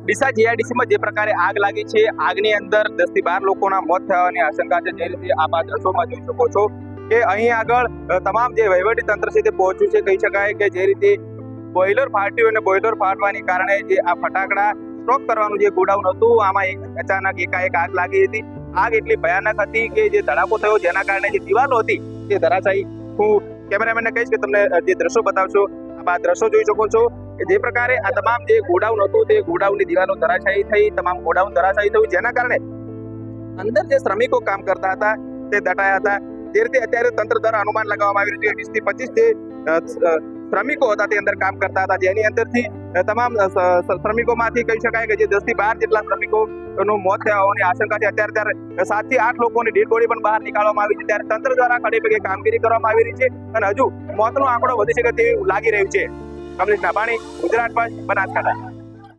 ડીસા જીઆઈડીસીમાં જે પ્રકારે આગ લાગી છે, આગની અંદર 10 થી 12 લોકોના મોત થવાની આશંકા છે. જે રીતે આપ આ દ્રશ્યોમાં જોઈ શકો છો કે અહીં આગળ તમામ જે વહીવટી તંત્ર છે તે પહોંચ્યું છે. કહી શકાય કે જે રીતે બોઇલર ફાટ્યું અને બોઇલર ફાટવાને કારણે જે આ ફટાકડા સ્ટોક કરવાનું જે ગોડાઉન હતું, આમાં અચાનક એકાએક આગ લાગી હતી. આગ એટલી ભયાનક હતી કે જે ધડાકો થયો જેના કારણે જે દિવાલો હતી તે ધરાશાયી. હું કેમેરામેનને કહીશ કે તમને જે દ્રશ્યો બતાવશો. આપ આ દ્રશ્યો જોઈ શકો છો કે જે પ્રકારે આ તમામ જે ગોડાઉન હતું તે ગોડાઉનની દિવાલો ધરાશાયી થઈ, તમામ ગોડાઉન ધરાશાયી થયું, જેના કારણે અંદર જે શ્રમિકો કામ કરતા હતા તે દટાયા હતા. જે રીતે અત્યારે તંત્ર દ્વારા અનુમાન લગાવવામાં આવી રહ્યું છે 20 થી 25 જે શ્રમિકો હતા તે અંદર કામ કરતા હતા, જેની અંદરથી તમામ શ્રમિકોમાંથી કહી શકાય કે જે 10 થી 12 જેટલા શ્રમિકોનું મોત થયા હોવાની આશંકા છે. અત્યારે 7 થી 8 લોકોની ડેડ બોડી પણ બહાર નીકાળવામાં આવી છે. ત્યારે તંત્ર દ્વારા ખડે પગે કામગીરી કરવામાં આવી રહી છે અને હજુ મોતનો આંકડો વધી શકે તેવું લાગી રહ્યું છે. કમલેશ નાભાણી, ગુજરાત ફર્સ્ટ, બનાસકાંઠા.